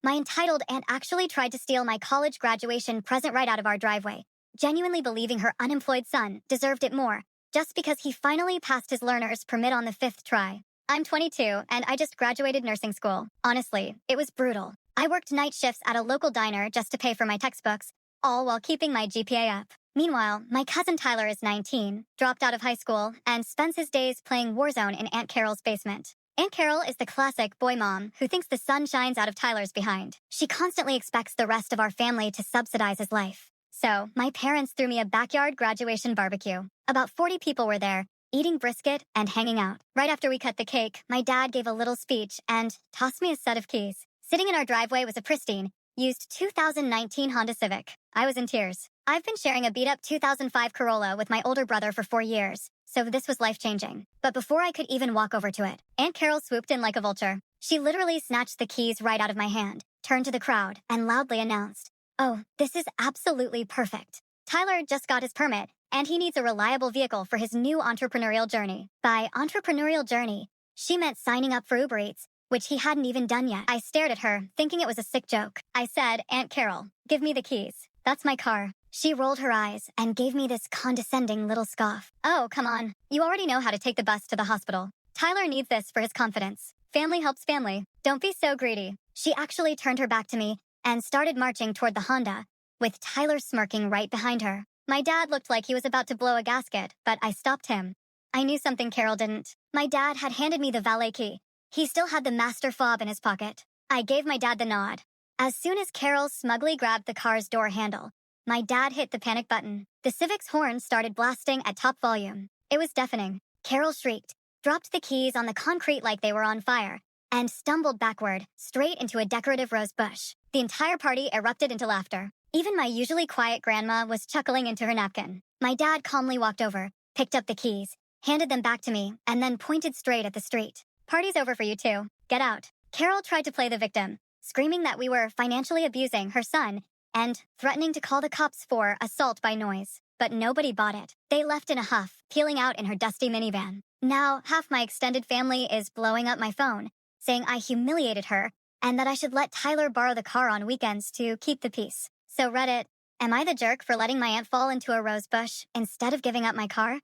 My entitled aunt actually tried to steal my college graduation present right out of our driveway, genuinely believing her unemployed son deserved it more, just because he finally passed his learner's permit on the fifth try. I'm 22, and I just graduated nursing school. Honestly, it was brutal. I worked night shifts at a local diner just to pay for my textbooks, all while keeping my GPA up. Meanwhile, my cousin Tyler is 19, dropped out of high school, and spends his days playing Warzone in Aunt Carol's basement. Aunt Carol is the classic boy mom who thinks the sun shines out of Tyler's behind. She constantly expects the rest of our family to subsidize his life. So, my parents threw me a backyard graduation barbecue. About 40 people were there, eating brisket and hanging out. Right after we cut the cake, my dad gave a little speech and tossed me a set of keys. Sitting in our driveway was a pristine, used 2019 Honda Civic. I was in tears. I've been sharing a beat-up 2005 Corolla with my older brother for 4 years, so this was life-changing. But before I could even walk over to it, Aunt Carol swooped in like a vulture. She literally snatched the keys right out of my hand, turned to the crowd, and loudly announced, "Oh, this is absolutely perfect. Tyler just got his permit, and he needs a reliable vehicle for his new entrepreneurial journey." By entrepreneurial journey, she meant signing up for Uber Eats, which he hadn't even done yet. I stared at her, thinking it was a sick joke. I said, "Aunt Carol, give me the keys. That's my car." She rolled her eyes and gave me this condescending little scoff. "Oh, come on. You already know how to take the bus to the hospital. Tyler needs this for his confidence. Family helps family. Don't be so greedy." She actually turned her back to me and started marching toward the Honda, with Tyler smirking right behind her. My dad looked like he was about to blow a gasket, but I stopped him. I knew something Carol didn't. My dad had handed me the valet key. He still had the master fob in his pocket. I gave my dad the nod. As soon as Carol smugly grabbed the car's door handle, my dad hit the panic button. The Civic's horn started blasting at top volume. It was deafening. Carol shrieked, dropped the keys on the concrete like they were on fire, and stumbled backward, straight into a decorative rose bush. The entire party erupted into laughter. Even my usually quiet grandma was chuckling into her napkin. My dad calmly walked over, picked up the keys, handed them back to me, and then pointed straight at the street. "Party's over for you two. Get out." Carol tried to play the victim, screaming that we were financially abusing her son and threatening to call the cops for assault by noise. But nobody bought it. They left in a huff, peeling out in her dusty minivan. Now, half my extended family is blowing up my phone, saying I humiliated her and that I should let Tyler borrow the car on weekends to keep the peace. So Reddit, am I the jerk for letting my aunt fall into a rose bush instead of giving up my car?